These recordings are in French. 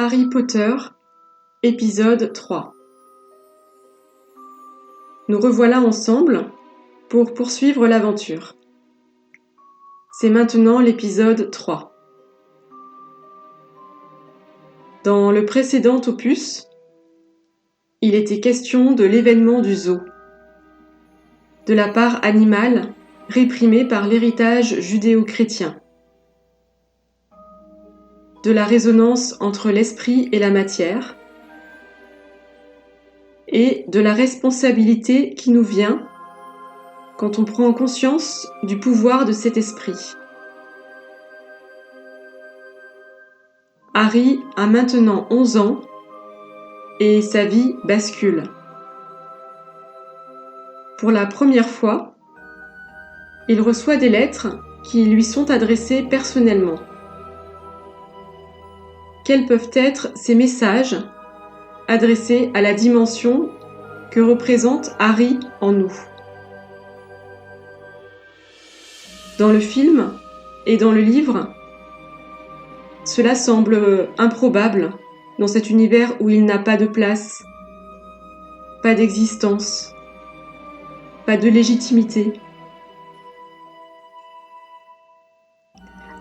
Harry Potter, épisode 3. Nous revoilà ensemble pour poursuivre l'aventure. C'est maintenant l'épisode 3. Dans le précédent opus, il était question de l'événement du zoo, de la part animale réprimée par l'héritage judéo-chrétien, de la résonance entre l'esprit et la matière, et de la responsabilité qui nous vient quand on prend conscience du pouvoir de cet esprit. Harry a maintenant 11 ans et sa vie bascule. Pour la première fois, il reçoit des lettres qui lui sont adressées personnellement. Quels peuvent être ces messages adressés à la dimension que représente Harry en nous? Dans le film et dans le livre, cela semble improbable dans cet univers où il n'a pas de place, pas d'existence, pas de légitimité.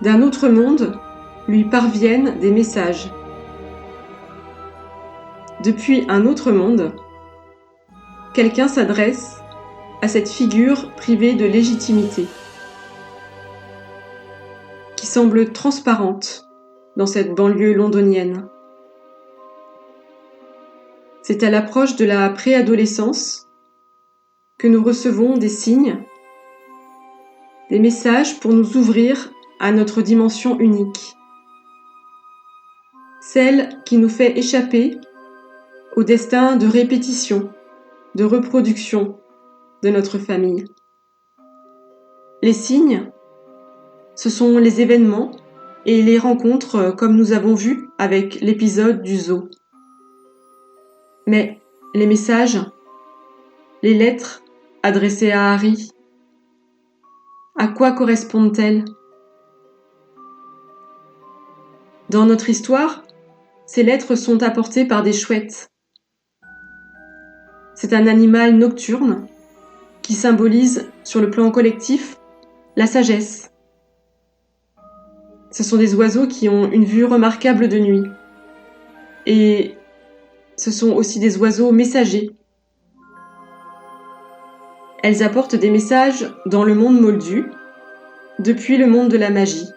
D'un autre monde lui parviennent des messages. Depuis un autre monde, quelqu'un s'adresse à cette figure privée de légitimité, qui semble transparente dans cette banlieue londonienne. C'est à l'approche de la préadolescence que nous recevons des signes, des messages pour nous ouvrir à notre dimension unique, celle qui nous fait échapper au destin de répétition, de reproduction de notre famille. Les signes, ce sont les événements et les rencontres comme nous avons vu avec l'épisode du zoo. Mais les messages, les lettres adressées à Harry, à quoi correspondent-elles? Dans notre histoire, ces lettres sont apportées par des chouettes. C'est un animal nocturne qui symbolise, sur le plan collectif, la sagesse. Ce sont des oiseaux qui ont une vue remarquable de nuit. Et ce sont aussi des oiseaux messagers. Elles apportent des messages dans le monde moldu, depuis le monde de la magie.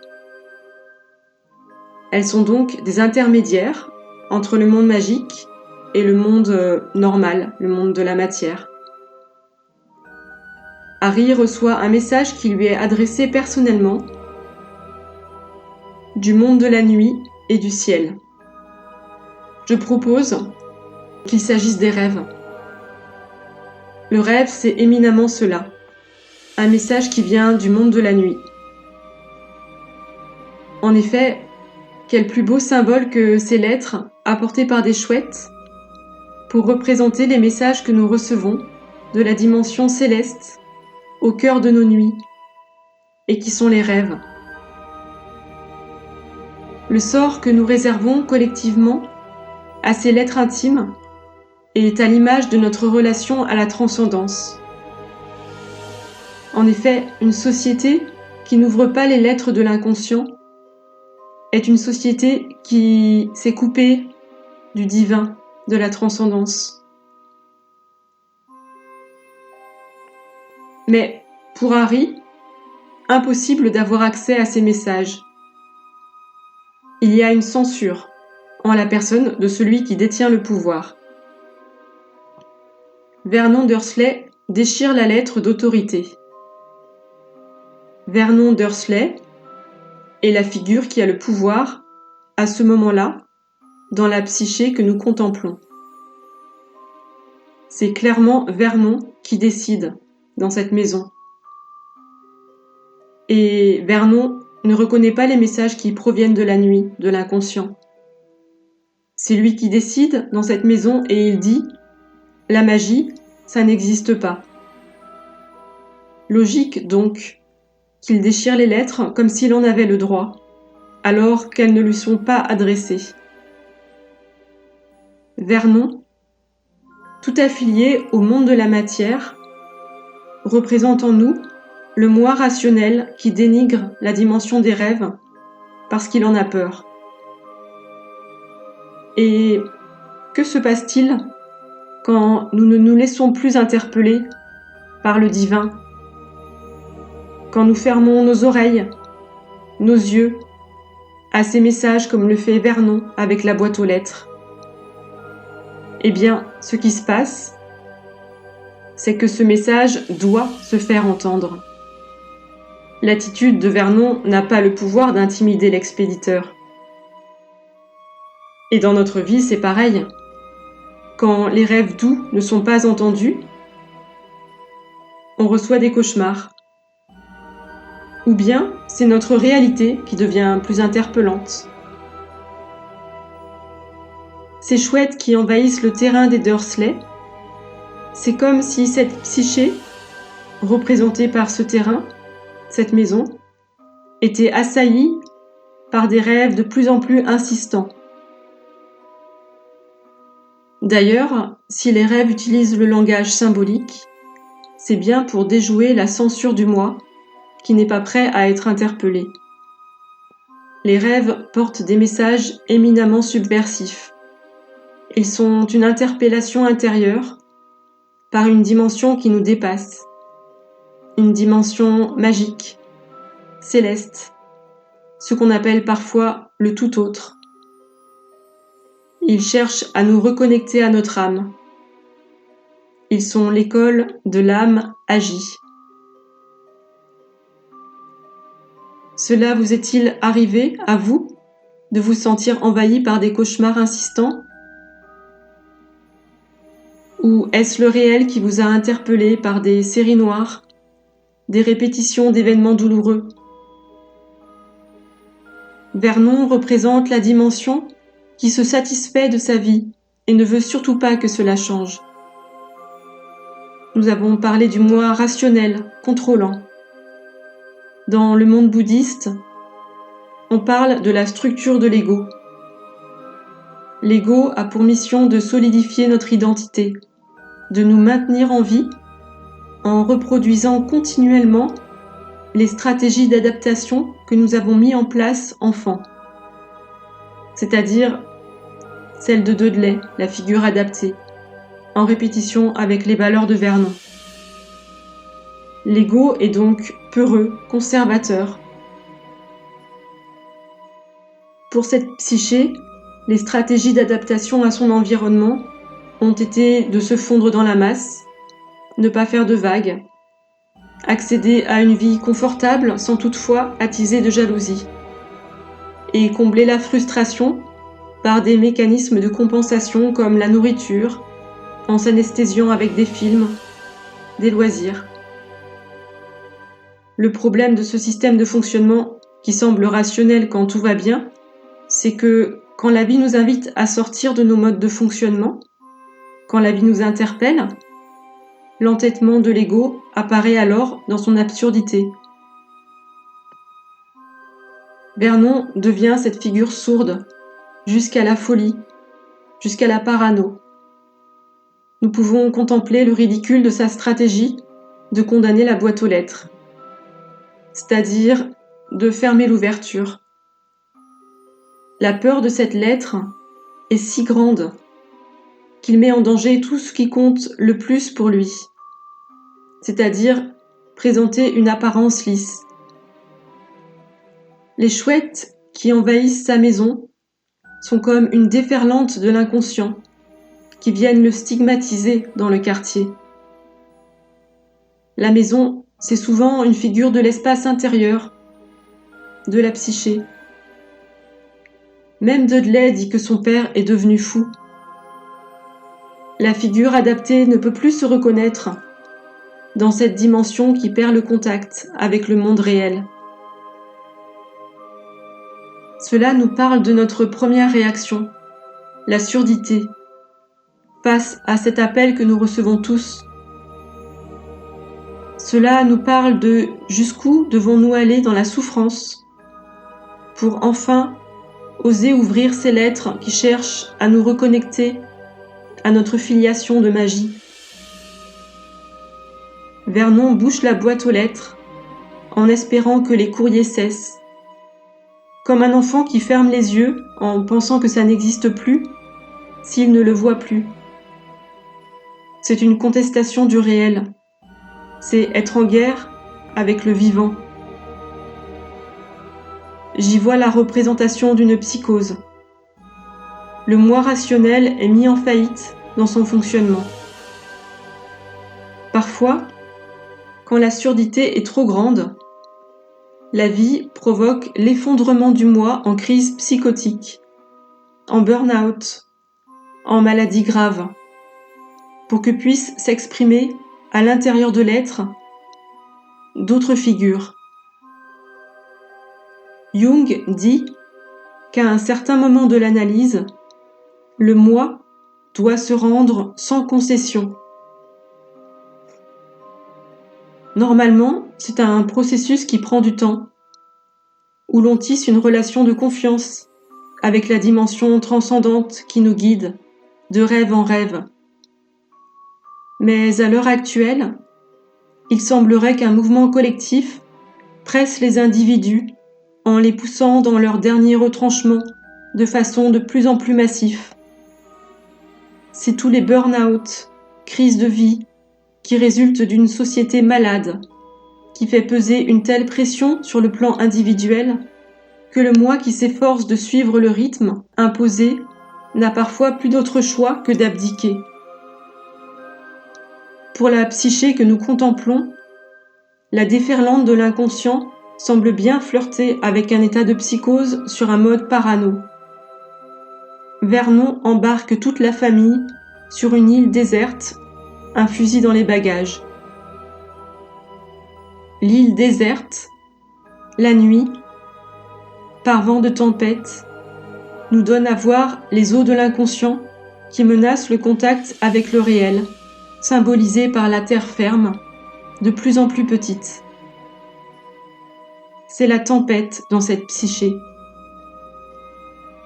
Elles sont donc des intermédiaires entre le monde magique et le monde normal, le monde de la matière. Harry reçoit un message qui lui est adressé personnellement du monde de la nuit et du ciel. Je propose qu'il s'agisse des rêves. Le rêve, c'est éminemment cela, un message qui vient du monde de la nuit. En effet, quel plus beau symbole que ces lettres apportées par des chouettes pour représenter les messages que nous recevons de la dimension céleste au cœur de nos nuits, et qui sont les rêves. Le sort que nous réservons collectivement à ces lettres intimes est à l'image de notre relation à la transcendance. En effet, une société qui n'ouvre pas les lettres de l'inconscient est une société qui s'est coupée du divin, de la transcendance. Mais pour Harry, impossible d'avoir accès à ces messages. Il y a une censure en la personne de celui qui détient le pouvoir. Vernon Dursley déchire la lettre d'autorité. Vernon Dursley est la figure qui a le pouvoir, à ce moment-là, dans la psyché que nous contemplons. C'est clairement Vernon qui décide dans cette maison. Et Vernon ne reconnaît pas les messages qui proviennent de la nuit, de l'inconscient. C'est lui qui décide dans cette maison et il dit « La magie, ça n'existe pas ». Logique donc qu'il déchire les lettres comme s'il en avait le droit, alors qu'elles ne lui sont pas adressées. Vernon, tout affilié au monde de la matière, représente en nous le moi rationnel qui dénigre la dimension des rêves parce qu'il en a peur. Et que se passe-t-il quand nous ne nous laissons plus interpeller par le divin, quand nous fermons nos oreilles, nos yeux, à ces messages comme le fait Vernon avec la boîte aux lettres? Eh bien, ce qui se passe, c'est que ce message doit se faire entendre. L'attitude de Vernon n'a pas le pouvoir d'intimider l'expéditeur. Et dans notre vie, c'est pareil. Quand les rêves doux ne sont pas entendus, on reçoit des cauchemars. Ou bien, c'est notre réalité qui devient plus interpellante. Ces chouettes qui envahissent le terrain des Dursley, c'est comme si cette psyché, représentée par ce terrain, cette maison, était assaillie par des rêves de plus en plus insistants. D'ailleurs, si les rêves utilisent le langage symbolique, c'est bien pour déjouer la censure du moi qui n'est pas prêt à être interpellé. Les rêves portent des messages éminemment subversifs. Ils sont une interpellation intérieure par une dimension qui nous dépasse, une dimension magique, céleste, ce qu'on appelle parfois le tout autre. Ils cherchent à nous reconnecter à notre âme. Ils sont l'école de l'âme agie. Cela vous est-il arrivé, à vous, de vous sentir envahi par des cauchemars insistants? Ou est-ce le réel qui vous a interpellé par des séries noires, des répétitions d'événements douloureux? Vernon représente la dimension qui se satisfait de sa vie et ne veut surtout pas que cela change. Nous avons parlé du moi rationnel, contrôlant. Dans le monde bouddhiste, on parle de la structure de l'ego. L'ego a pour mission de solidifier notre identité, de nous maintenir en vie en reproduisant continuellement les stratégies d'adaptation que nous avons mis en place enfant, c'est-à-dire celle de Dudley, la figure adaptée, en répétition avec les valeurs de Vernon. L'ego est donc peureux, conservateur. Pour cette psyché, les stratégies d'adaptation à son environnement ont été de se fondre dans la masse, ne pas faire de vagues, accéder à une vie confortable sans toutefois attiser de jalousie, et combler la frustration par des mécanismes de compensation comme la nourriture, en s'anesthésiant avec des films, des loisirs. Le problème de ce système de fonctionnement, qui semble rationnel quand tout va bien, c'est que quand la vie nous invite à sortir de nos modes de fonctionnement, quand la vie nous interpelle, l'entêtement de l'ego apparaît alors dans son absurdité. Vernon devient cette figure sourde, jusqu'à la folie, jusqu'à la parano. Nous pouvons contempler le ridicule de sa stratégie de condamner la boîte aux lettres, c'est-à-dire de fermer l'ouverture. La peur de cette lettre est si grande qu'il met en danger tout ce qui compte le plus pour lui, c'est-à-dire présenter une apparence lisse. Les chouettes qui envahissent sa maison sont comme une déferlante de l'inconscient qui viennent le stigmatiser dans le quartier. La maison, c'est souvent une figure de l'espace intérieur, de la psyché. Même Dudley dit que son père est devenu fou. La figure adaptée ne peut plus se reconnaître dans cette dimension qui perd le contact avec le monde réel. Cela nous parle de notre première réaction, la surdité, face à cet appel que nous recevons tous. Cela nous parle de jusqu'où devons-nous aller dans la souffrance pour enfin oser ouvrir ces lettres qui cherchent à nous reconnecter à notre filiation de magie. Vernon bouche la boîte aux lettres, en espérant que les courriers cessent. Comme un enfant qui ferme les yeux en pensant que ça n'existe plus, s'il ne le voit plus. C'est une contestation du réel. C'est être en guerre avec le vivant. J'y vois la représentation d'une psychose. Le moi rationnel est mis en faillite dans son fonctionnement. Parfois, quand la surdité est trop grande, la vie provoque l'effondrement du moi en crise psychotique, en burn-out, en maladie grave, pour que puissent s'exprimer à l'intérieur de l'être d'autres figures. Jung dit qu'à un certain moment de l'analyse, le moi doit se rendre sans concession. Normalement, c'est un processus qui prend du temps, où l'on tisse une relation de confiance avec la dimension transcendante qui nous guide, de rêve en rêve. Mais à l'heure actuelle, il semblerait qu'un mouvement collectif presse les individus en les poussant dans leur dernier retranchement de façon de plus en plus massif. C'est tous les burn-out, crises de vie, qui résultent d'une société malade, qui fait peser une telle pression sur le plan individuel que le moi qui s'efforce de suivre le rythme imposé n'a parfois plus d'autre choix que d'abdiquer. Pour la psyché que nous contemplons, la déferlante de l'inconscient semble bien flirter avec un état de psychose sur un mode parano. Vernon embarque toute la famille sur une île déserte, un fusil dans les bagages. L'île déserte, la nuit, par vent de tempête, nous donne à voir les eaux de l'inconscient qui menacent le contact avec le réel, symbolisé par la terre ferme, de plus en plus petite. C'est la tempête dans cette psyché.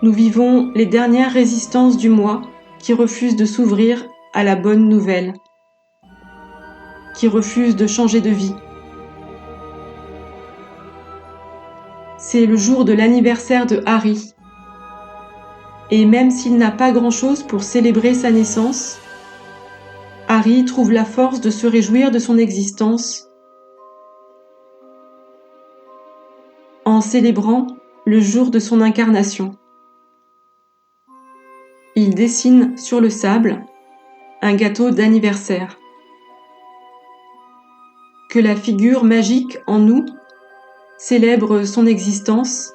Nous vivons les dernières résistances du moi qui refuse de s'ouvrir à la bonne nouvelle, qui refuse de changer de vie. C'est le jour de l'anniversaire de Harry. Et même s'il n'a pas grand-chose pour célébrer sa naissance, Harry trouve la force de se réjouir de son existence en célébrant le jour de son incarnation. Il dessine sur le sable un gâteau d'anniversaire. Que la figure magique en nous célèbre son existence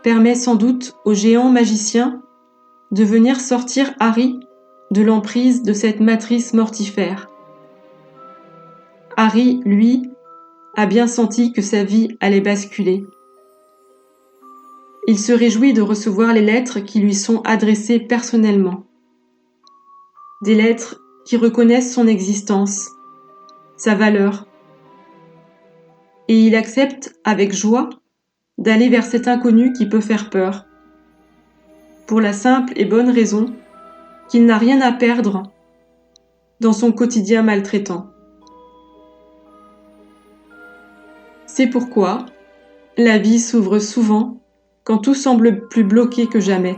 permet sans doute au géant magicien de venir sortir Harry de l'emprise de cette matrice mortifère. Harry, lui, a bien senti que sa vie allait basculer. Il se réjouit de recevoir les lettres qui lui sont adressées personnellement. Des lettres qui reconnaissent son existence, sa valeur. Et il accepte avec joie d'aller vers cet inconnu qui peut faire peur. Pour la simple et bonne raison qu'il n'a rien à perdre dans son quotidien maltraitant. C'est pourquoi la vie s'ouvre souvent quand tout semble plus bloqué que jamais.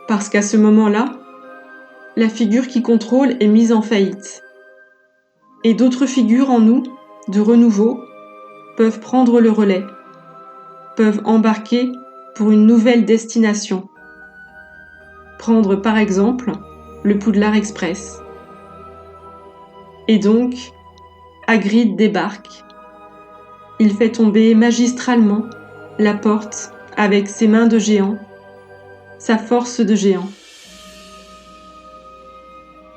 Parce qu'à ce moment-là, la figure qui contrôle est mise en faillite. Et d'autres figures en nous, de renouveau, peuvent prendre le relais, peuvent embarquer pour une nouvelle destination. Prendre par exemple le Poudlard Express. Et donc, Hagrid débarque. Il fait tomber magistralement la porte avec ses mains de géant, sa force de géant.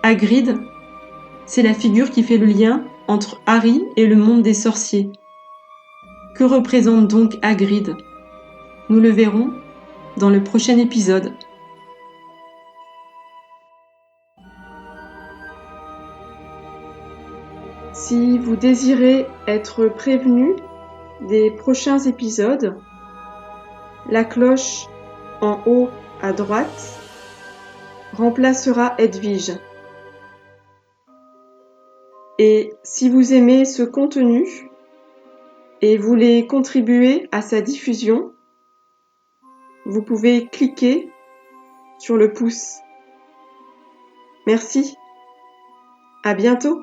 Hagrid, c'est la figure qui fait le lien entre Harry et le monde des sorciers. Que représente donc Hagrid ? Nous le verrons dans le prochain épisode. Si vous désirez être prévenu des prochains épisodes, la cloche en haut à droite, remplacera Edwige. Et si vous aimez ce contenu et voulez contribuer à sa diffusion, vous pouvez cliquer sur le pouce. Merci. À bientôt.